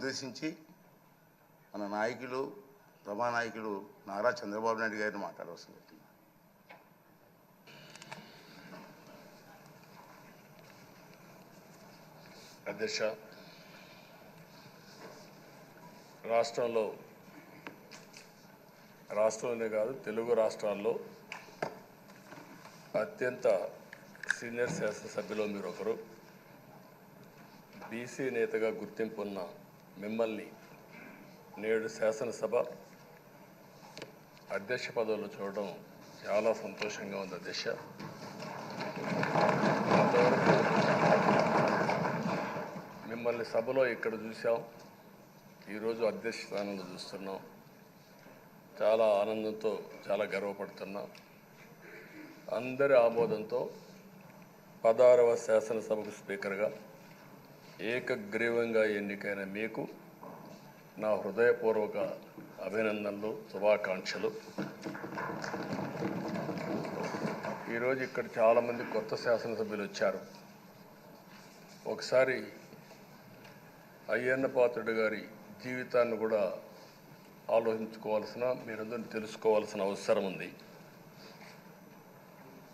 ఉద్దేశించి మన నాయకులు సభానాయకులు నారా చంద్రబాబు నాయుడు గారిని మాట్లాడవలసింది. అధ్యక్ష, రాష్ట్రంలోనే కాదు తెలుగు రాష్ట్రాల్లో అత్యంత సీనియర్ శాసనసభ్యులు మీరు ఒకరు. బీసీ నేతగా గుర్తింపు ఉన్న మిమ్మల్ని నేడు శాసనసభ అధ్యక్ష పదవిలో చూడడం చాలా సంతోషంగా ఉంది. అధ్యక్ష, అంతవరకు మిమ్మల్ని సభలో ఇక్కడ చూసాం, ఈరోజు అధ్యక్ష స్థానంలో చూస్తున్నాం. చాలా ఆనందంతో చాలా గర్వపడుతున్నాం. అందరి ఆమోదంతో 16వ శాసనసభకు స్పీకర్గా ఏకగ్రీవంగా ఎన్నికైన మీకు నా హృదయపూర్వక అభినందనలు, శుభాకాంక్షలు. ఈరోజు ఇక్కడ చాలామంది కొత్త శాసనసభ్యులు వచ్చారు. ఒకసారి అయ్యన్న పాత్రుడు గారి జీవితాన్ని కూడా ఆలోచించుకోవాల్సిన, మీరందరూ తెలుసుకోవాల్సిన అవసరం ఉంది.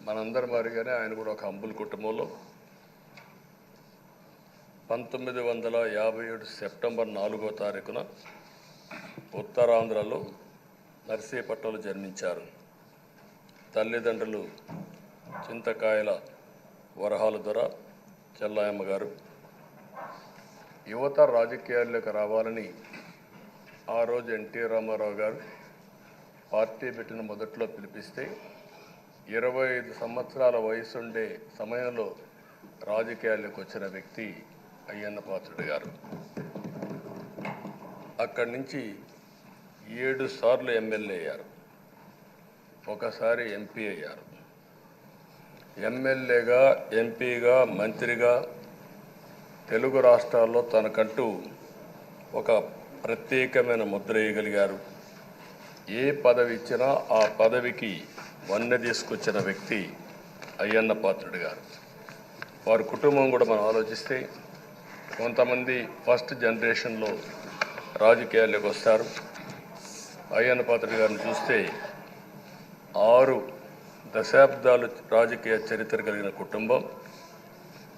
మనందరి మాదిరిగానే ఆయన కూడా ఒక హంబుల్ కుటుంబంలో 1957 సెప్టెంబర్ 4వ తారీఖున ఉత్తరాంధ్రలో నర్సీపట్నంలో జన్మించారు. తల్లిదండ్రులు చింతకాయల వరహాల దొర చెల్లాయమ్మ గారు. యువత రాజకీయాల్లోకి రావాలని ఆ రోజు ఎన్టీ రామారావు గారు పార్టీ పెట్టిన మొదట్లో పిలిపిస్తే 25 సంవత్సరాల వయసుండే సమయంలో రాజకీయాల్లోకి వచ్చిన వ్యక్తి అయ్యన్న పాత్రుడు గారు. అక్కడి నుంచి 7 సార్లు ఎమ్మెల్యే అయ్యారు, ఒకసారి ఎంపీ అయ్యారు. ఎమ్మెల్యేగా, ఎంపీగా, మంత్రిగా తెలుగు రాష్ట్రాల్లో తనకంటూ ఒక ప్రత్యేకమైన ముద్ర వేయగలిగారు. ఏ పదవి ఇచ్చినా ఆ పదవికి వన్నె తీసుకొచ్చిన వ్యక్తి అయ్యన్న పాత్రుడు గారు. వారి కుటుంబం కూడా మనం ఆలోచిస్తే కొంతమంది ఫస్ట్ జనరేషన్లో రాజకీయాల్లోకి వస్తారు. అయ్యన్న పాత్రుడు గారిని చూస్తే 6 దశాబ్దాలు రాజకీయ చరిత్ర కలిగిన కుటుంబం.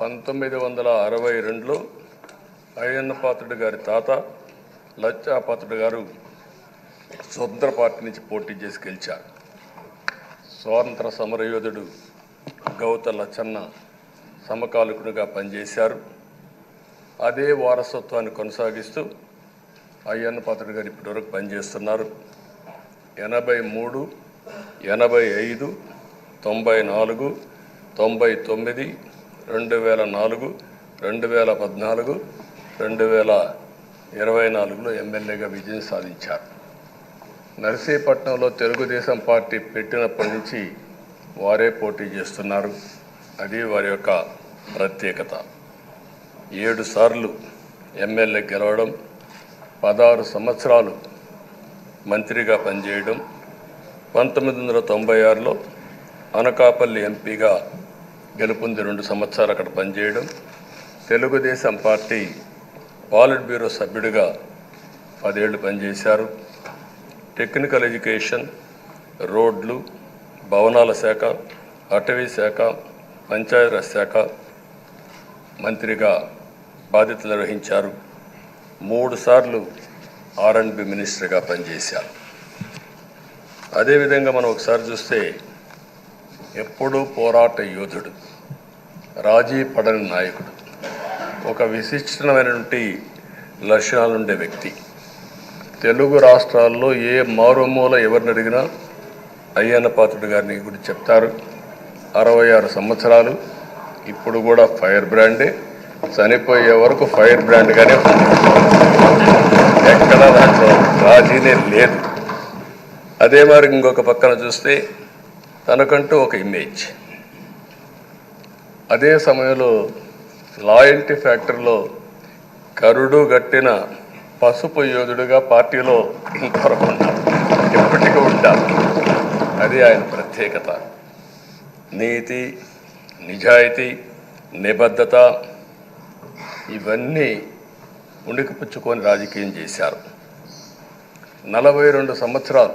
1962లో అయ్యన్న పాత్రుడు గారి తాత లచ్చా పాత్రుడు గారు స్వతంత్ర పార్టీ నుంచి పోటీ చేసి గెలిచారు. స్వాతంత్ర సమరయోధుడు గౌత లచ్చన్న సమకాలికునిగా పనిచేశారు. అదే వారసత్వాన్ని కొనసాగిస్తూ అయ్యన్న పాత్రుడు గారు ఇప్పటివరకు పనిచేస్తున్నారు. 83, 85, 94, 99, 2004, 2014, 2024లో ఎమ్మెల్యేగా విజయం సాధించారు. నర్సీపట్నంలో తెలుగుదేశం పార్టీ పెట్టినప్పటి నుంచి వారే పోటీ చేస్తున్నారు. అది వారి యొక్క ప్రత్యేకత. 7 సార్లు ఎమ్మెల్యే గెలవడం, 16 సంవత్సరాలు మంత్రిగా పనిచేయడం, 1996లో అనకాపల్లి ఎంపీగా గెలుపొంది 2 సంవత్సరాలు అక్కడ పనిచేయడం, తెలుగుదేశం పార్టీ పాలిట్ బ్యూరో సభ్యుడిగా 10 ఏళ్ళు పనిచేశారు. టెక్నికల్ ఎడ్యుకేషన్, రోడ్లు, భవనాల శాఖ, అటవీ శాఖ, పంచాయతీరాజ్ శాఖ మంత్రిగా బాధ్యతలు నిర్వహించారు. 3 సార్లు R&B మినిస్టర్గా పనిచేశారు. అదేవిధంగా మనం ఒకసారి చూస్తే ఎప్పుడూ పోరాట యోధుడు, రాజీ పడని నాయకుడు, ఒక విశిష్టమైనటువంటి లక్షణాలుండే వ్యక్తి. తెలుగు రాష్ట్రాల్లో ఏ మారుమూల ఎవరిని అడిగినా అయ్యన్న పాత్రుడు గారిని గురించి చెప్తారు. 66 సంవత్సరాలు, ఇప్పుడు కూడా ఫైర్ బ్రాండే, చనిపోయే వరకు ఫైర్ బ్రాండ్గానే ఉంది. ఎక్కడ దాంట్లో రాజీనే లేదు. అదే మరి ఇంకొక పక్కన చూస్తే తనకంటూ ఒక ఇమేజ్. అదే సమయంలో లాయల్టీ ఫ్యాక్టరీలో కరుడు గట్టిన పసుపు యోధుడుగా పార్టీలో ఇంతవరకు ఉంటారు, ఎప్పటికీ ఉంటారు. అది ఆయన ప్రత్యేకత. నీతి, నిజాయితీ, నిబద్ధత, ఇవన్నీ ఉణికిపుచ్చుకొని రాజకీయం చేశారు. 42 సంవత్సరాలు.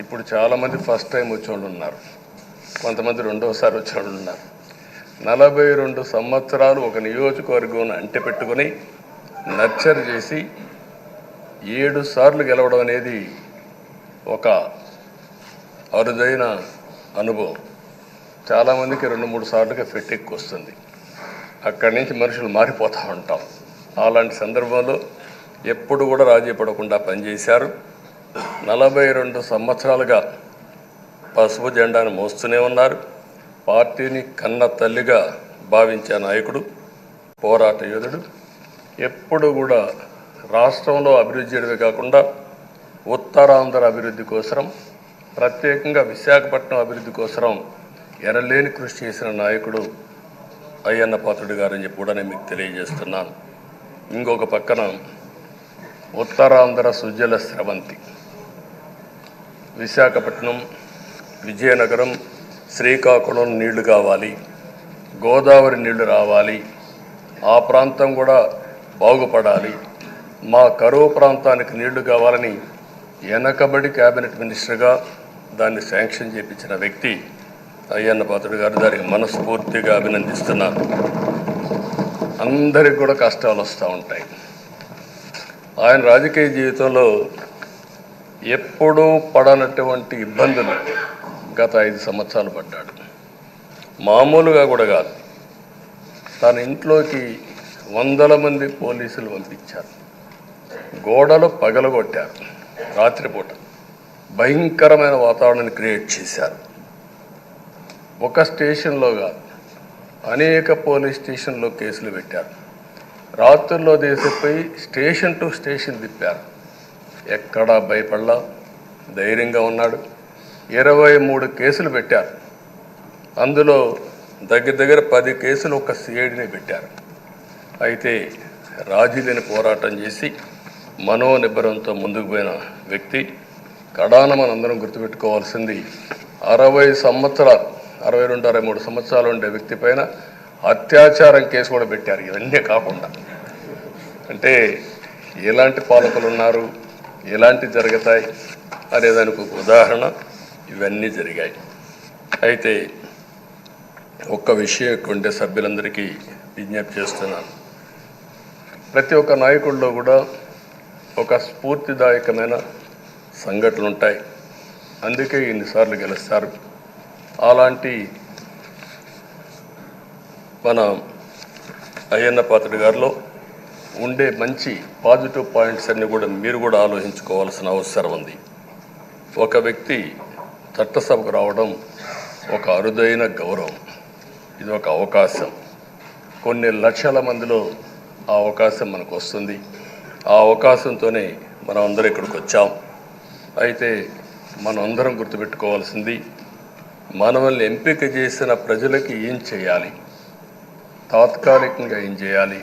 ఇప్పుడు చాలామంది ఫస్ట్ టైం వచ్చేవాళ్ళు ఉన్నారు, కొంతమంది రెండోసారి వచ్చేవాళ్ళు ఉన్నారు. 42 సంవత్సరాలు ఒక నియోజకవర్గం అంటిపెట్టుకొని నర్చర్ చేసి 7 సార్లు గెలవడం అనేది ఒక అరుదైన అనుభవం. చాలామందికి 2-3 సార్లుగా ఫెట్టెక్కి వస్తుంది. అక్కడి నుంచి మనుషులు మారిపోతూ ఉంటాం. అలాంటి సందర్భంలో ఎప్పుడు కూడా రాజీ పడకుండా పనిచేశారు. 42 సంవత్సరాలుగా పసుపు జెండాను మోస్తూనే ఉన్నారు. పార్టీని కన్న తల్లిగా భావించే నాయకుడు, పోరాట యోధుడు. ఎప్పుడు కూడా రాష్ట్రంలో అభివృద్ధి చేయడమే కాకుండా ఉత్తరాంధ్ర అభివృద్ధి కోసం, ప్రత్యేకంగా విశాఖపట్నం అభివృద్ధి కోసం ఎనలేని కృషి చేసిన నాయకుడు అయ్యన్న పాత్రుడు గారని చెప్పి కూడా నేను మీకు తెలియజేస్తున్నాను. ఇంకొక పక్కన ఉత్తరాంధ్ర సుజల స్రవంతి, విశాఖపట్నం, విజయనగరం, శ్రీకాకుళం నీళ్లు కావాలి, గోదావరి నీళ్లు రావాలి, ఆ ప్రాంతం కూడా బాగుపడాలి, మా కరువు ప్రాంతానికి నీళ్లు కావాలని వెనకబడి క్యాబినెట్ మినిస్టర్గా దాన్ని శాంక్షన్ చేయించిన వ్యక్తి అయ్యన్న పాత్రుడు గారు. దానికి మనస్ఫూర్తిగా అభినందిస్తున్నాను. అందరికి కూడా కష్టాలు వస్తూ ఉంటాయి. ఆయన రాజకీయ జీవితంలో ఎప్పుడూ పడనటువంటి ఇబ్బందులు గత 5 సంవత్సరాలు పడ్డాడు. మామూలుగా కూడా కాదు, తన ఇంట్లోకి 100 మంది పోలీసులు పంపించారు, గోడలు పగలగొట్టారు, రాత్రిపూట భయంకరమైన వాతావరణాన్ని క్రియేట్ చేశారు. ఒక స్టేషన్లో కాదు, అనేక పోలీస్ స్టేషన్లో కేసులు పెట్టారు. రాత్రుల్లో దేశపోయి స్టేషన్ టు స్టేషన్ తిప్పారు. ఎక్కడా భయపడలా, ధైర్యంగా ఉన్నాడు. 23 కేసులు పెట్టారు. అందులో దగ్గర 10 కేసులు ఒక సిఐడిని పెట్టారు. అయితే రాజీ లేని పోరాటం చేసి మనోనిబ్బరంతో ముందుకు పోయిన వ్యక్తి. కడాన మనందరం గుర్తుపెట్టుకోవాల్సింది, 60 సంవత్సరాలు, 62-63 సంవత్సరాలు ఉండే వ్యక్తి పైన అత్యాచారం కేసు కూడా పెట్టారు. ఇవన్నీ కాకుండా అంటే ఎలాంటి పాలకులు ఉన్నారు, ఎలాంటి జరుగుతాయి అనేదానికి ఒక ఉదాహరణ ఇవన్నీ జరిగాయి. అయితే ఒక్క విషయం ఉండే సభ్యులందరికీ విజ్ఞప్తి చేస్తున్నాను. ప్రతి ఒక్క నాయకుల్లో కూడా ఒక స్ఫూర్తిదాయకమైన సంఘటనలు ఉంటాయి, అందుకే ఇన్నిసార్లు గెలుస్తారు. అలాంటి మన అయ్యన్న పాత్రుడు గారిలో ఉండే మంచి పాజిటివ్ పాయింట్స్ అన్నీ కూడా మీరు కూడా ఆలోచించుకోవాల్సిన అవసరం ఉంది. ఒక వ్యక్తి చట్టసభకు రావడం ఒక అరుదైన గౌరవం, ఇది ఒక అవకాశం. కొన్ని లక్షల మందిలో ఆ అవకాశం మనకు వస్తుంది. ఆ అవకాశంతోనే మనం అందరం ఇక్కడికి వచ్చాం. అయితే మనం అందరం గుర్తుపెట్టుకోవాల్సింది, మనల్ని ఎంపిక చేసిన ప్రజలకి ఏం చేయాలి, తాత్కాలికంగా ఏం చేయాలి,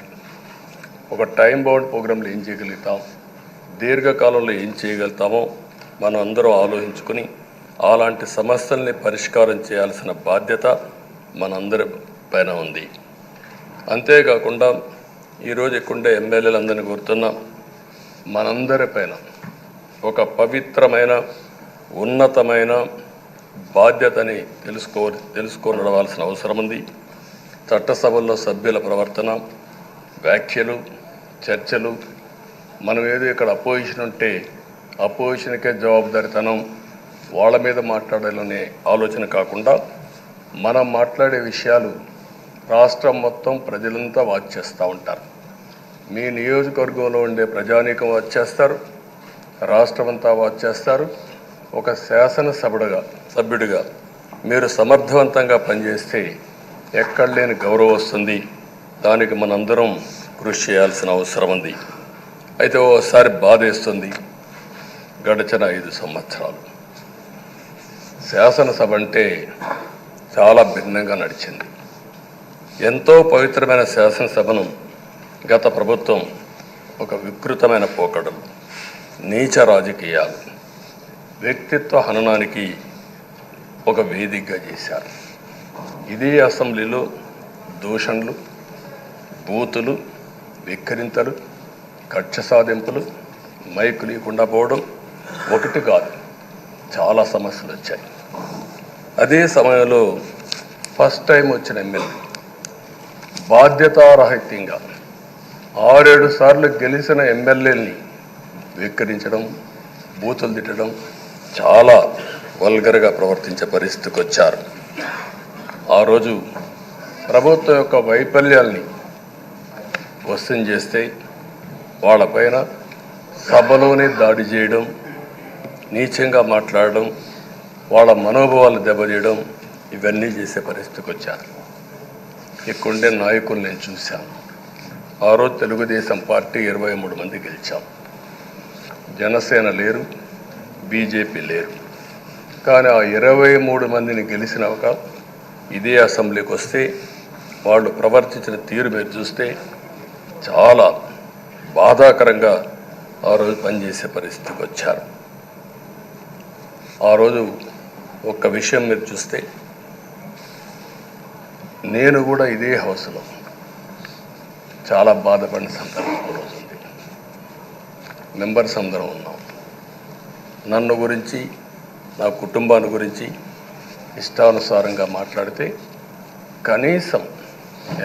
ఒక టైం బౌండ్ ప్రోగ్రాంలో ఏం చేయగలుగుతాం, దీర్ఘకాలంలో ఏం చేయగలుగుతామో మనం అందరం ఆలోచించుకుని అలాంటి సమస్యల్ని పరిష్కారం చేయాల్సిన బాధ్యత మనందరి పైన ఉంది. అంతేకాకుండా ఈరోజు ఎక్కుండే ఎమ్మెల్యేలందరినీ కోరుతున్నాం, మనందరి పైన ఒక పవిత్రమైన ఉన్నతమైన బాధ్యతని తెలుసుకొని నడవాల్సిన అవసరం ఉంది. చట్టసభల్లో సభ్యుల ప్రవర్తన, వ్యాఖ్యలు, చర్చలు, మనం ఏదో ఇక్కడ అపోజిషన్ ఉంటే అపోజిషన్కే జవాబుదారితనం, వాళ్ళ మీద మాట్లాడాలనే ఆలోచన కాకుండా మనం మాట్లాడే విషయాలు రాష్ట్రం మొత్తం ప్రజలంతా వాచ్ చేస్తూ ఉంటారు. మీ నియోజకవర్గంలో ఉండే ప్రజానీకం వాచ్ చేస్తారు, రాష్ట్రమంతా వాచ్ చేస్తారు. ఒక సభ్యుడిగా మీరు సమర్థవంతంగా పనిచేస్తే ఎక్కడ లేని గౌరవం వస్తుంది. దానికి మనందరం కృషి చేయాల్సిన అవసరం ఉంది. అయితే ఓసారి బాధేస్తుంది, గడిచిన 5 సంవత్సరాలు శాసనసభ అంటే చాలా భిన్నంగా నడిచింది. ఎంతో పవిత్రమైన శాసనసభను గత ప్రభుత్వం ఒక వికృతమైన పోకడలు, నీచ రాజకీయాలు, వ్యక్తిత్వ హననానికి ఒక వేదికగా చేశారు. ఇదే అసెంబ్లీలో దూషణలు, బూతులు, వెక్కిరింతలు, కక్ష సాధింపులు, మైకు లేకుండా పోవడం ఒకటి కాదు, చాలా సమస్యలు వచ్చాయి. అదే సమయంలో ఫస్ట్ టైం వచ్చిన ఎమ్మెల్యే బాధ్యతారాహిత్యంగా 6-7 సార్లు గెలిచిన ఎమ్మెల్యేని వెక్కిరించడం, బూతులు తిట్టడం, చాలా వల్గర్గా ప్రవర్తించే పరిస్థితికి వచ్చారు. ఆ రోజు ప్రభుత్వం యొక్క వైఫల్యాల్ని క్వశ్చన్ చేస్తే వాళ్ళపైన సభలోనే దాడి చేయడం, నీచంగా మాట్లాడడం, వాళ్ళ మనోభావాలు దెబ్బతీయడం, ఇవన్నీ చేసే పరిస్థితికి వచ్చారు. ఇక్కడుండే నాయకులు నేను చూశాను. ఆ రోజు తెలుగుదేశం పార్టీ 23 మంది గెలిచాం. జనసేన లేరు, బీజేపీ లేరు. కానీ ఆ 23 మందిని గెలిచినాక ఇదే అసెంబ్లీకి వస్తే వాళ్ళు ప్రవర్తించిన తీరు మీరు చూస్తే చాలా బాధాకరంగా ఆ రోజు పనిచేసే పరిస్థితికి వచ్చారు. ఆ రోజు ఒక్క విషయం మీరు చూస్తే, నేను కూడా ఇదే హౌస్లో చాలా బాధపడిన సందర్భం రోజు ఉంది. మెంబర్స్ అందరం ఉన్నాం. నన్ను గురించి, నా కుటుంబాన్ని గురించి ఇష్టానుసారంగా మాట్లాడితే కనీసం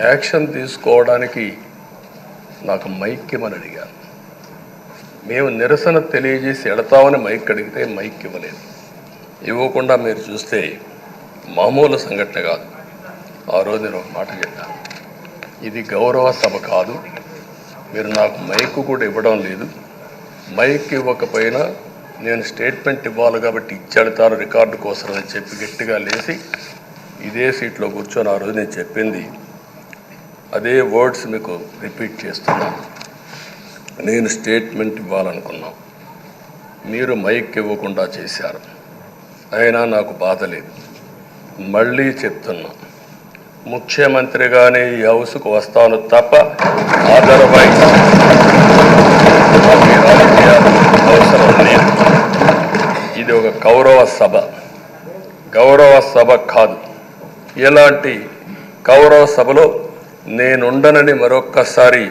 యాక్షన్ తీసుకోవడానికి నాకు మైక్ ఇవ్వమని అడిగాను. మేము నిరసన తెలియజేసి ఎడతామని మైక్ అడిగితే మైక్ ఇవ్వలేదు. ఇవ్వకుండా మీరు చూస్తే మామూలు సంఘటన కాదు. ఆ రోజు నేను ఒక మాట చెప్పాను, ఇది గౌరవ సభ కాదు, మీరు నాకు మైక్ కూడా ఇవ్వడం లేదు. మైక్ ఇవ్వకపోయినా నేను స్టేట్మెంట్ ఇవ్వాలి కాబట్టి ఇచ్చెడతాను రికార్డు కోసం అని చెప్పి గట్టిగా లేచి ఇదే సీట్లో కూర్చొని ఆ రోజు నేను చెప్పింది అదే వర్డ్స్ మీకు రిపీట్ చేస్తున్నాను. నేను స్టేట్మెంట్ ఇవ్వాలనుకున్నాను, మీరు మైక్ ఇవ్వకుండా చేశారు. అయినా నాకు బాధ లేదు. మళ్ళీ చెప్తున్నా, ముఖ్యమంత్రిగానే ఈ హౌస్కు వస్తాను తప్ప అదర్వైజ్ రాజకీయాలు అవసరం లేదు. ఇది ఒక గౌరవ సభ కాదు. ఇలాంటి గౌరవ సభలో నేనుండనని మరొక్కసారి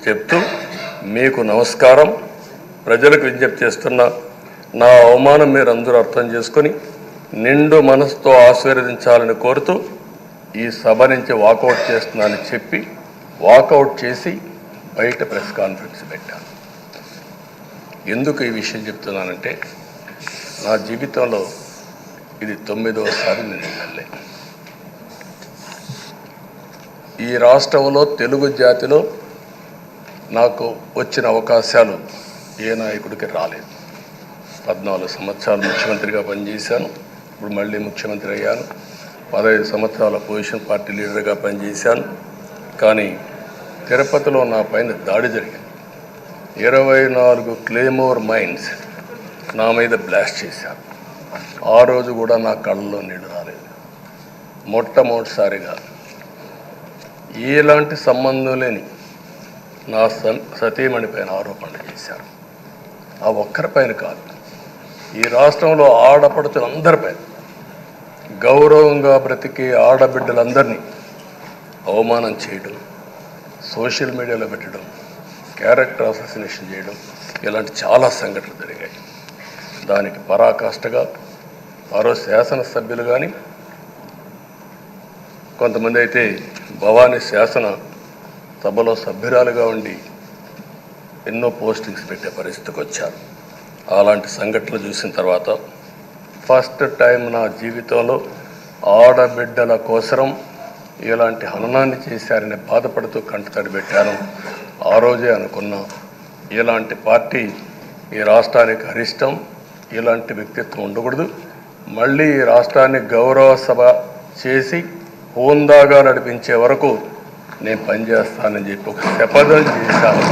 చెప్తూ మీకు నమస్కారం. ప్రజలకు విజ్ఞప్తి చేస్తున్నా, నా అవమానం మీరు అందరూ అర్థం చేసుకొని నిండు మనసుతో ఆశీర్వదించాలని కోరుతూ ఈ సభ నుంచి వాకౌట్ చేస్తున్నానని చెప్పి వాకౌట్ చేసి బయట ప్రెస్ కాన్ఫరెన్స్ పెట్టాను. ఎందుకు ఈ విషయం చెప్తున్నానంటే, నా జీవితంలో ఇది 9వసారి నేను ఎమ్మెల్యే. ఈ రాష్ట్రంలో తెలుగు జాతిలో నాకు వచ్చిన అవకాశాలు ఏ నాయకుడికి రాలేదు. 14 సంవత్సరాలు ముఖ్యమంత్రిగా పనిచేశాను. ఇప్పుడు మళ్ళీ ముఖ్యమంత్రి అయ్యాను. 15 సంవత్సరాల పొజిషన్ పార్టీ లీడర్గా పనిచేశాను. కానీ తిరుపతిలో నా పైన దాడి జరిగింది. 24 క్లేమోర్ మైన్స్ నా మీద బ్లాస్ట్ చేశారు. ఆ రోజు కూడా నా కళ్ళలో నీళ్ళు రాలేదు. మొట్టమొదటిసారిగా ఎలాంటి సంబంధం లేని నా సతీమణి పైన ఆరోపణలు చేశారు. ఆ ఒక్కరిపైన కాదు, ఈ రాష్ట్రంలో ఆడపడుతులందరిపైన, గౌరవంగా బ్రతికే ఆడబిడ్డలందరినీ అవమానం చేయడం, సోషల్ మీడియాలో పెట్టడం, క్యారెక్టర్ అసాసినేషన్ చేయడం, ఇలాంటి చాలా సంఘటనలు జరిగాయి. దానికి పరాకాష్ఠగా ఆ రోజు శాసనసభ్యులు కానీ, కొంతమంది అయితే భవానీ శాసన సభలో సభ్యురాలుగా ఉండి ఎన్నో పోస్టింగ్స్ పెట్టే పరిస్థితికి వచ్చారు. అలాంటి సంఘటనలు చూసిన తర్వాత ఫస్ట్ టైం నా జీవితంలో ఆడబిడ్డల కోసరం ఇలాంటి హననాన్ని చేశారని బాధపడుతూ కంటతడి పెట్టాను. ఆ రోజే అనుకున్నా, ఇలాంటి పార్టీ ఈ రాష్ట్రానికి అరిష్టం, ఇలాంటి వ్యక్తిత్వం ఉండకూడదు. మళ్ళీ ఈ రాష్ట్రాన్ని గౌరవ సభ చేసి హోందాగా నడిపించే వరకు నేను పనిచేస్తానని చెప్పి ఒక శపథం చేశాను.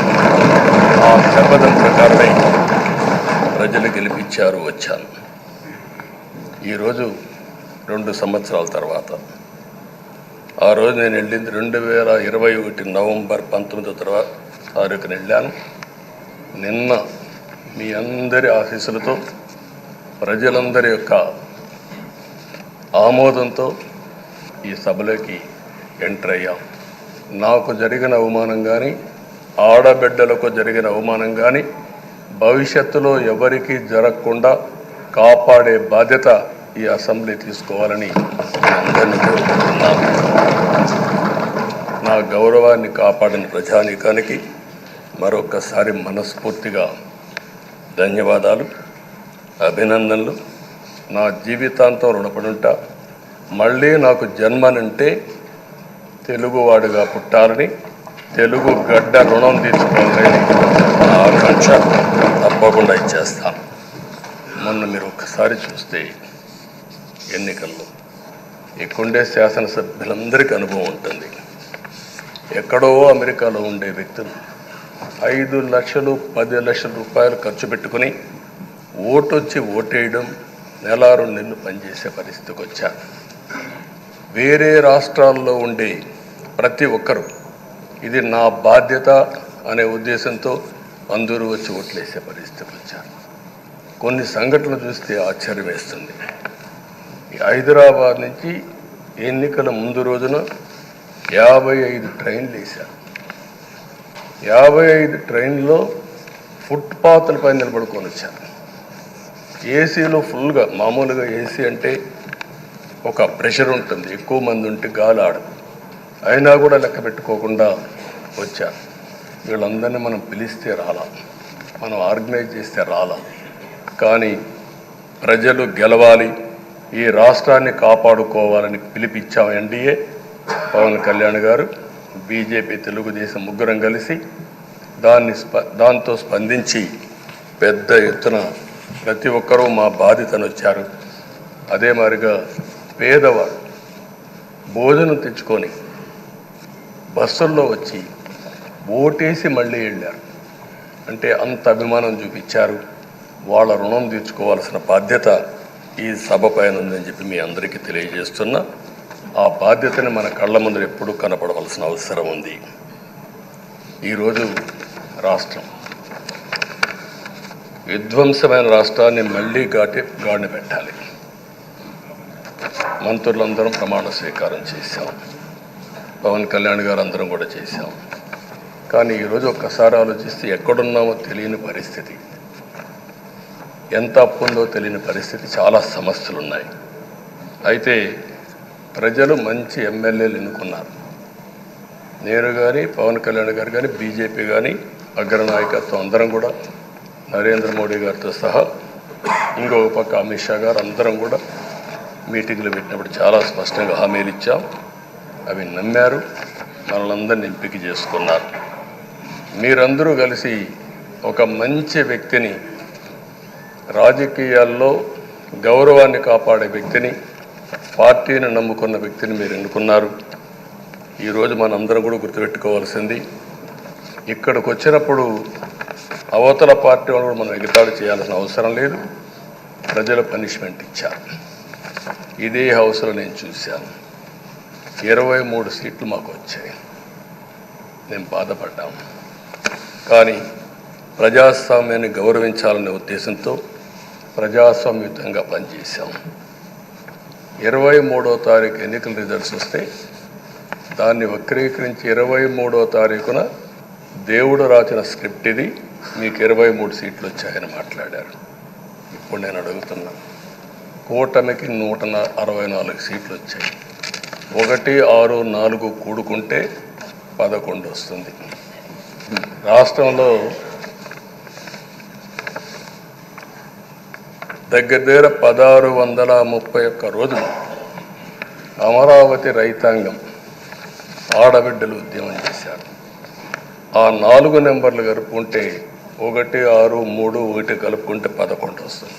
ఆ శపథం ప్రకారమే ప్రజలు గెలిపించారు, వచ్చాను. ఈరోజు 2 సంవత్సరాల తర్వాత, ఆ రోజు నేను వెళ్ళింది 2021 నవంబర్ 19వ తారీఖున వెళ్ళాను. నిన్న మీ అందరి ఆశీస్సులతో, ప్రజలందరి యొక్క ఆమోదంతో ఈ సభలోకి ఎంటర్ అయ్యాం. నాకు జరిగిన అవమానం కానీ, ఆడబిడ్డలకు జరిగిన అవమానం కానీ భవిష్యత్తులో ఎవరికీ జరగకుండా కాపాడే బాధ్యత ఈ అసెంబ్లీ తీసుకోవాలని అందరినీ కోరుకుంటున్నాను. నా గౌరవాన్ని కాపాడిన ప్రజానీకానికి మరొకసారి మనస్ఫూర్తిగా ధన్యవాదాలు, అభినందనలు. నా జీవితాంతం రుణపడి ఉంటా. మళ్ళీ నాకు జన్మనంటే తెలుగువాడిగా పుట్టాలని, తెలుగు గడ్డ రుణం తీసుకోవాలని నా ఆకాంక్ష. తప్పకుండా ఇచ్చేస్తాను. మొన్న మీరు ఒక్కసారి చూస్తే ఎన్నికల్లో ఇక్కడుండే శాసనసభ్యులందరికీ అనుభవం ఉంటుంది. ఎక్కడో అమెరికాలో ఉండే వ్యక్తులు 5 లక్షలు 10 లక్షల రూపాయలు ఖర్చు పెట్టుకుని ఓటొచ్చి ఓటేయడం, నెల 2 నెలలు పనిచేసే పరిస్థితికి వచ్చారు. వేరే రాష్ట్రాల్లో ఉండే ప్రతి ఒక్కరూ ఇది నా బాధ్యత అనే ఉద్దేశంతో అందరూ వచ్చి ఓట్లేసే పరిస్థితికి వచ్చారు. కొన్ని సంఘటనలు చూస్తే ఆశ్చర్యం వేస్తుంది. హైదరాబాద్ నుంచి ఎన్నికల ముందు రోజున 55 ట్రైన్లు వేశారు. 55 ట్రైన్లో ఫుట్పాత్ల పైన నిలబడుకొని వచ్చారు. ఏసీలో ఫుల్గా, మామూలుగా ఏసీ అంటే ఒక ప్రెషర్ ఉంటుంది, ఎక్కువ మంది ఉంటే గాలి ఆడదు. అయినా కూడా లెక్క పెట్టుకోకుండా వచ్చారు. వీళ్ళందరినీ మనం పిలిస్తే రాలా, మనం ఆర్గనైజ్ చేస్తే రాలా. కానీ ప్రజలు గెలవాలి, ఈ రాష్ట్రాన్ని కాపాడుకోవాలని పిలిపిచ్చాం. ఎన్డీఏ, పవన్ కళ్యాణ్ గారు, బీజేపీ, తెలుగుదేశం ముగ్గురం కలిసి దాంతో స్పందించి పెద్ద ఎత్తున ప్రతి ఒక్కరూ మా బాధ్యతను వచ్చారు. అదే మాదిరిగా పేదవాడు భోజనం తెచ్చుకొని బస్సుల్లో వచ్చి ఓటేసి మళ్ళీ వెళ్ళారు. అంటే అంత అభిమానం చూపించారు. వాళ్ళ రుణం తీర్చుకోవాల్సిన బాధ్యత ఈ సభ పైన ఉందని చెప్పి మీ అందరికీ తెలియజేస్తున్నా. ఆ బాధ్యతని మన కళ్ళ ముందు ఎప్పుడూ కనపడవలసిన అవసరం ఉంది. ఈరోజు రాష్ట్రం విధ్వంసమైన రాష్ట్రాన్ని మళ్ళీ గాడిన పెట్టాలి. మంత్రులందరం ప్రమాణ స్వీకారం చేశాం, పవన్ కళ్యాణ్ గారు అందరం కూడా చేశాం. కానీ ఈరోజు ఒక్కసారి ఆలోచిస్తే ఎక్కడున్నామో తెలియని పరిస్థితి, ఎంత అప్పు ఉందో తెలియని పరిస్థితి, చాలా సమస్యలు ఉన్నాయి. అయితే ప్రజలు మంచి ఎమ్మెల్యేలు ఎన్నుకున్నారు. నేను కానీ, పవన్ కళ్యాణ్ గారు కానీ, బీజేపీ కానీ, అగ్రనాయకత్వం అందరం కూడా, నరేంద్ర మోడీ గారితో సహా ఇంకొక పక్క అమిత్ షా గారు అందరం కూడా మీటింగ్లు పెట్టినప్పుడు చాలా స్పష్టంగా హామీలు ఇచ్చాం. అవి నమ్మారు, మనలందరినీ ఎంపిక చేసుకున్నారు. మీరందరూ కలిసి ఒక మంచి వ్యక్తిని, రాజకీయాల్లో గౌరవాన్ని కాపాడే వ్యక్తిని, పార్టీని నమ్ముకున్న వ్యక్తిని మీరు ఎన్నుకున్నారు. ఈరోజు మనందరం కూడా గుర్తుపెట్టుకోవాల్సింది, ఇక్కడికి వచ్చినప్పుడు అవతల పార్టీ వాళ్ళు కూడా మనం ఎగతాళి చేయాల్సిన అవసరం లేదు. ప్రజలు పనిష్మెంట్ ఇచ్చారు. ఇదే హౌస్లో నేను చూశాను, 23 సీట్లు మాకు వచ్చాయి. నేను బాధపడ్డాము. కానీ ప్రజాస్వామ్యాన్ని గౌరవించాలనే ఉద్దేశంతో ప్రజాస్వామ్యుతంగా పనిచేశాం. 23వ తారీఖు ఎన్నికల రిజల్ట్స్ వస్తే దాన్ని వక్రీకరించి 23వ తారీఖున దేవుడు రాసిన స్క్రిప్ట్ ఇది, మీకు 23 సీట్లు వచ్చాయని మాట్లాడారు. ఇప్పుడు నేను అడుగుతున్నా, కూటమికి 164 సీట్లు వచ్చాయి. 1, 6, 4 కూడుకుంటే 11 వస్తుంది. రాష్ట్రంలో దగ్గర 1631 రోజులు అమరావతి రైతాంగం ఆడబిడ్డలు ఉద్యమం చేశారు. ఆ 4 నెంబర్లు కలుపుకుంటే 1, 6, 3, 1 కలుపుకుంటే 11 వస్తుంది.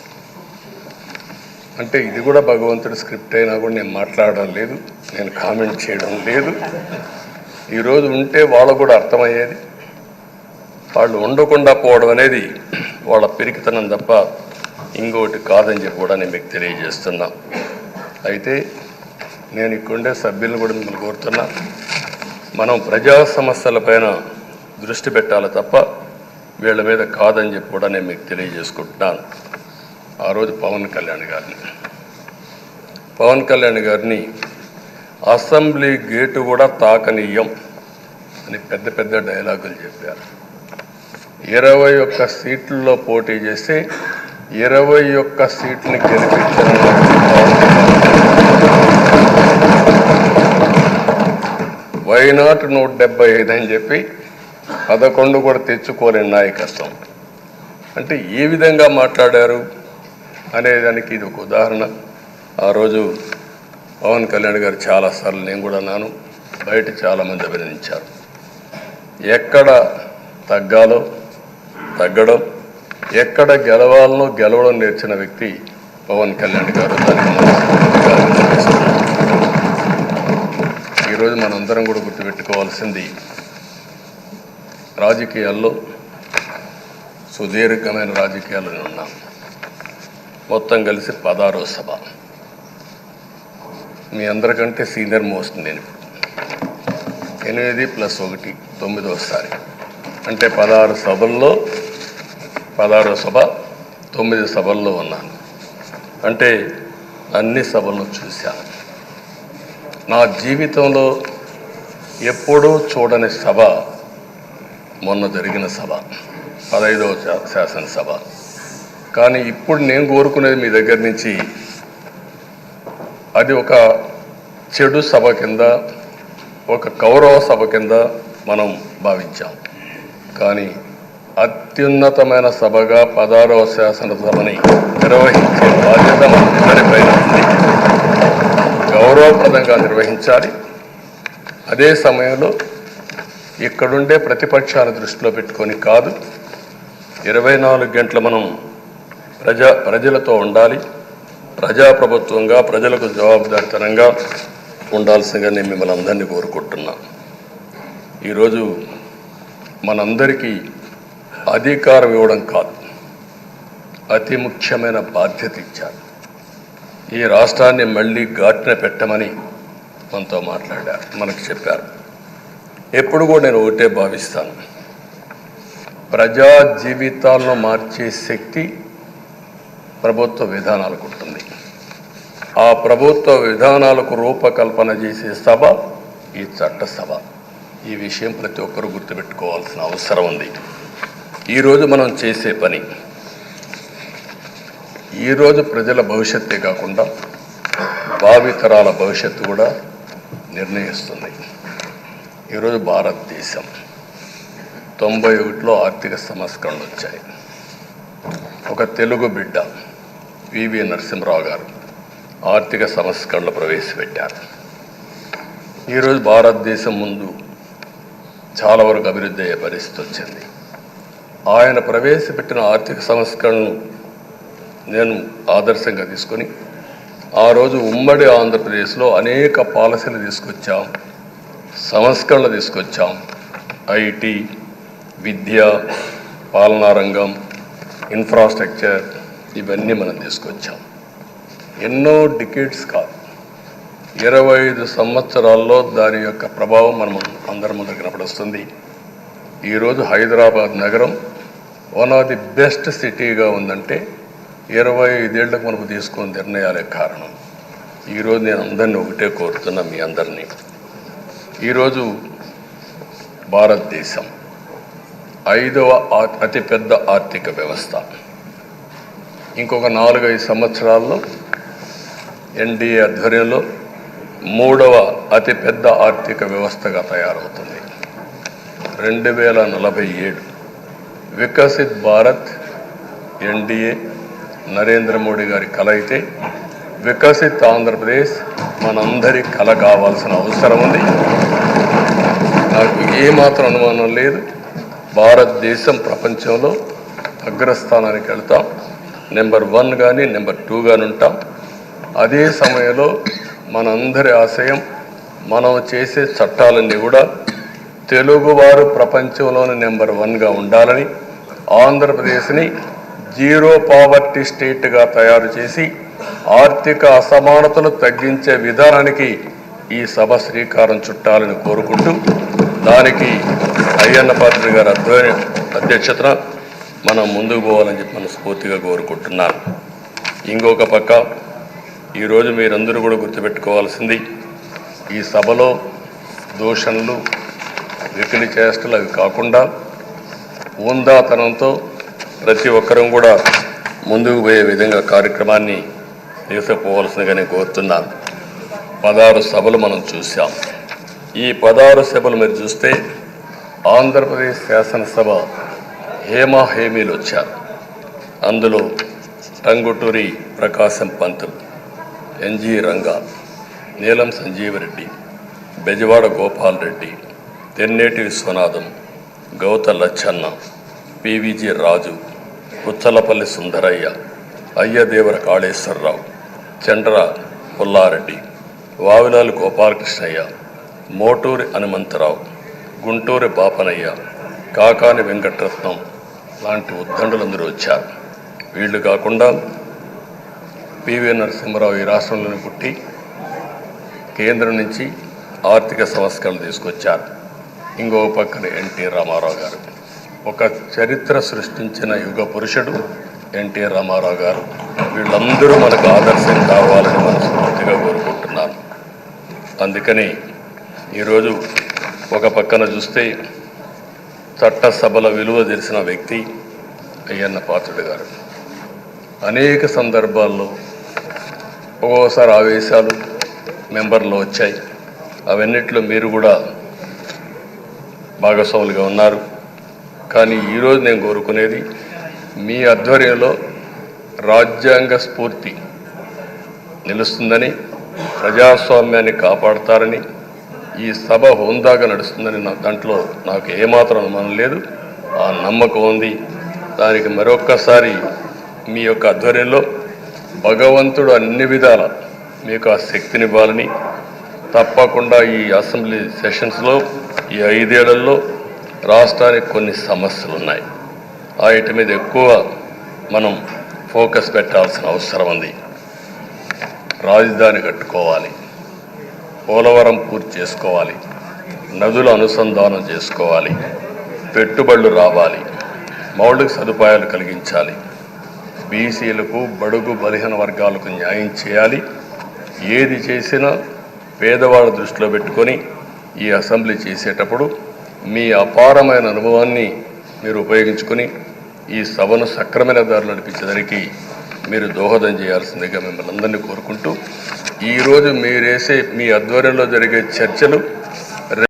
అంటే ఇది కూడా భగవంతుడి స్క్రిప్ట్ అయినా కూడా నేను మాట్లాడడం లేదు, నేను కామెంట్ చేయడం లేదు. ఈరోజు ఉంటే వాళ్ళకు కూడా అర్థమయ్యేది. వాళ్ళు ఉండకుండా పోవడం అనేది వాళ్ళ పిరికితనం తప్ప ఇంకోటి కాదని చెప్పి కూడా నేను మీకు తెలియజేస్తున్నా. అయితే నేను ఇక్కడుండే సభ్యులను కూడా మిమ్మల్ని కోరుతున్నా, మనం ప్రజా సమస్యలపైన దృష్టి పెట్టాలి తప్ప వీళ్ళ మీద కాదని చెప్పి కూడా నేను మీకు తెలియజేసుకుంటున్నాను. ఆ రోజు పవన్ కళ్యాణ్ గారిని అసెంబ్లీ గేటు కూడా తాకనీయం, అని పెద్ద పెద్ద డైలాగులు చెప్పారు. 21 సీట్లలో పోటీ చేస్తే 21 సీట్లని గెలిపించిన వైనాట్ 175 అని చెప్పి 11 కూడా తెచ్చుకోలేని నాయకత్వం. అంటే ఏ విధంగా మాట్లాడారు అనేదానికి ఇది ఒక ఉదాహరణ. ఆ రోజు పవన్ కళ్యాణ్ గారు చాలాసార్లు, నేను కూడా అన్నాను, బయట చాలామంది అభినందించారు. ఎక్కడ తగ్గాలో తగ్గడం, ఎక్కడ గెలవాలనో గెలవడం నేర్చిన వ్యక్తి పవన్ కళ్యాణ్ గారు. దానికి ఈరోజు మనందరం కూడా గుర్తుపెట్టుకోవాల్సింది, రాజకీయాల్లో సుదీర్ఘమైన రాజకీయాల్లో ఉన్నాం. మొత్తం కలిసి 16వ సభ. మీ అందరికంటే సీనియర్ మోస్ట్ నేను. 8 + 1 9వసారి, అంటే 16 సభల్లో 16వ సభ 9 సభల్లో ఉన్నాను. అంటే అన్ని సభలను చూశాను. నా జీవితంలో ఎప్పుడూ చూడని సభ మొన్న జరిగిన సభ, 15వ శాసనసభ. కానీ ఇప్పుడు నేను కోరుకునేది మీ దగ్గర నుంచి, అది ఒక చెడు సభ కింద, ఒక కౌరవ సభ కింద మనం భావించాం. కానీ అత్యున్నతమైన సభగా 16వ శాసనసభని నిర్వహించే బాధ్యత మనందరిపైన ఉంది. గౌరవప్రదంగా నిర్వహించాలి. అదే సమయంలో ఇక్కడుండే ప్రతిపక్షాల దృష్టిలో పెట్టుకొని కాదు, 24 గంటలు మనం ప్రజలతో ఉండాలి. ప్రజాప్రభుత్వంగా ప్రజలకు జవాబుదారితనంగా ఉండాల్సిందిగా నేను మిమ్మల్ని అందరినీ కోరుకుంటున్నా. ఈరోజు మనందరికీ అధికారం ఇవ్వడం కాదు, అతి ముఖ్యమైన బాధ్యత ఇచ్చారు. ఈ రాష్ట్రాన్ని మళ్ళీ ఘాటున పెట్టమని మనతో మాట్లాడారు, మనకు చెప్పారు. ఎప్పుడు కూడా నేను ఒకటే భావిస్తాను, ప్రజా జీవితాలను మార్చే శక్తి ప్రభుత్వ విధానాలకు ఉంటుంది. ఆ ప్రభుత్వ విధానాలకు రూపకల్పన చేసే సభ ఈ చట్టసభ. ఈ విషయం ప్రతి ఒక్కరూ గుర్తుపెట్టుకోవాల్సిన అవసరం ఉంది. ఈరోజు మనం చేసే పని ఈరోజు ప్రజల భవిష్యత్తే కాకుండా భావితరాల భవిష్యత్తు కూడా నిర్ణయిస్తుంది. ఈరోజు భారతదేశం 91లో ఆర్థిక సంస్కరణలు వచ్చాయి. ఒక తెలుగు బిడ్డ పివి నరసింహరావు గారు ఆర్థిక సంస్కరణలు ప్రవేశపెట్టారు. ఈరోజు భారతదేశం ముందు చాలా వరకు అభివృద్ధి అయ్యే పరిస్థితి వచ్చింది. ఆయన ప్రవేశపెట్టిన ఆర్థిక సంస్కరణను నేను ఆదర్శంగా తీసుకొని ఆ రోజు ఉమ్మడి ఆంధ్రప్రదేశ్లో అనేక పాలసీలు తీసుకొచ్చాం, సంస్కరణలు తీసుకొచ్చాం. ఐటీ, విద్య, పాలనా రంగం, ఇన్ఫ్రాస్ట్రక్చర్, ఇవన్నీ మనం తీసుకొచ్చాం. ఎన్నో డికేడ్స్ కాదు, 25 సంవత్సరాల్లో దాని యొక్క ప్రభావం మనం అందరి ముందు కనపడుస్తుంది. ఈరోజు హైదరాబాద్ నగరం వన్ ఆఫ్ ది బెస్ట్ సిటీగా ఉందంటే 25 ఏళ్లకు మనకు తీసుకున్న నిర్ణయాలే కారణం. ఈరోజు నేను అందరినీ ఒకటే కోరుతున్నా, మీ అందరినీ, ఈరోజు భారతదేశం 5వ అతిపెద్ద ఆర్థిక వ్యవస్థ. ఇంకొక 4-5 సంవత్సరాల్లో ఎన్డీఏ ఆధ్వర్యంలో 3వ అతిపెద్ద ఆర్థిక వ్యవస్థగా తయారవుతుంది. 2047 వికసిత్ భారత్ ఎన్డీఏ నరేంద్ర మోడీ గారి కల అయితే, వికసిత్ ఆంధ్రప్రదేశ్ మనందరి కల కావాల్సిన అవసరం ఉంది. నాకు ఏమాత్రం అనుమానం లేదు, భారతదేశం ప్రపంచంలో అగ్రస్థానానికి వెళ్తాం. నెంబర్ 1 కానీ నెంబర్ 2 కానీ ఉంటాం. అదే సమయంలో మనందరి ఆశయం, మనం చేసే చట్టాలన్నీ కూడా తెలుగువారు ప్రపంచంలోని నెంబర్ 1గా ఉండాలని, ఆంధ్రప్రదేశ్ని జీరో పావర్టీ స్టేట్గా తయారు చేసి ఆర్థిక అసమానతలు తగ్గించే విధానానికి ఈ సభ శ్రీకారం చుట్టాలని కోరుకుంటూ, దానికి అయ్యన్న పాత్రుడు గారి అధ్యక్షతన మనం ముందుకు పోవాలని చెప్పి మనస్ఫూర్తిగా కోరుకుంటున్నాను. ఇంకొక పక్క ఈరోజు మీరందరూ కూడా గుర్తుపెట్టుకోవాల్సింది, ఈ సభలో దూషణలు, వెకిలి చేష్టలు అవి కాకుండా ఊందాతనంతో ప్రతి ఒక్కరం కూడా ముందుకు పోయే విధంగా కార్యక్రమాన్ని తీసుకుపోవాల్సిందిగా నేను కోరుతున్నాను. 16 సభలు మనం చూసాం. ఈ 16 సభలు మీరు చూస్తే ఆంధ్రప్రదేశ్ శాసనసభ హేమీలు వచ్చారు. అందులో టంగుటూరి ప్రకాశం పంతులు, ఎన్జి రంగా, నీలం సంజీవరెడ్డి, బెజవాడ గోపాల్ రెడ్డి, తెన్నేటి విశ్వనాథం, గౌత లచ్చన్న, పివిజి రాజు, పుచ్చలపల్లి సుందరయ్య, అయ్యదేవర కాళేశ్వరరావు, చండ్ర పుల్లారెడ్డి, వావిలాలు గోపాలకృష్ణయ్య, మోటూరి హనుమంతరావు, గుంటూరి బాపనయ్య, కాకాని వెంకటరత్నం లాంటి ఉద్దండులందరూ వచ్చారు. వీళ్ళు కాకుండా పివి నరసింహారావు ఈ రాష్ట్రంలోనే పుట్టి కేంద్రం నుంచి ఆర్థిక సంస్కరణలు తీసుకొచ్చారు. ఇంకో పక్కన ఎన్టీ రామారావు గారు, ఒక చరిత్ర సృష్టించిన యుగ పురుషుడు ఎన్టీ రామారావు గారు. వీళ్ళందరూ మనకు ఆదర్శం కావాలని మనస్ఫూర్తిగా కోరుకుంటున్నాను. అందుకని ఈరోజు ఒక పక్కన చూస్తే చట్టసభల విలువ తెలిసిన వ్యక్తి అయ్యన్న పాత్రుడు గారు. అనేక సందర్భాల్లో ఒక్కోసారి ఆవేశాలు మెంబర్లో వచ్చాయి. అవన్నిట్లో మీరు కూడా భాగస్వాములుగా ఉన్నారు. కానీ ఈరోజు నేను కోరుకునేది మీ ఆధ్వర్యంలో రాజ్యాంగ స్ఫూర్తి నిలుస్తుందని, ప్రజాస్వామ్యాన్ని కాపాడతారని, ఈ సభ హోందాగా నడుస్తుందని దాంట్లో నాకు ఏమాత్రం అనుమానం లేదు. ఆ నమ్మకం ఉంది. దానికి మరొక్కసారి మీ యొక్క ఆధ్వర్యంలో భగవంతుడు అన్ని విధాల మీకు ఆ శక్తినివ్వాలని, తప్పకుండా ఈ అసెంబ్లీ సెషన్స్లో ఈ 5 ఏళ్లలో రాష్ట్రానికి కొన్ని సమస్యలు ఉన్నాయి. వాటి మీద ఎక్కువ మనం ఫోకస్ పెట్టాల్సిన అవసరం ఉంది. రాజధాని కట్టుకోవాలి, పోలవరం పూర్తి చేసుకోవాలి, నదుల అనుసంధానం చేసుకోవాలి, పెట్టుబడులు రావాలి, మౌలిక సదుపాయాలు కలిగించాలి, బీసీలకు, బడుగు బలహీన వర్గాలకు న్యాయం చేయాలి. ఏది చేసినా పేదవాళ్ళ దృష్టిలో పెట్టుకొని ఈ అసెంబ్లీ చేసేటప్పుడు మీ అపారమైన అనుభవాన్ని మీరు ఉపయోగించుకొని ఈ సభను సక్రమైన దారిలో నడిపించేదానికి మీరు దోహదం చేయాల్సిందిగా మిమ్మల్ని అందరినీ కోరుకుంటూ, ఈరోజు మీరేసే మీ ఆధ్వర్యంలో జరిగే చర్చలు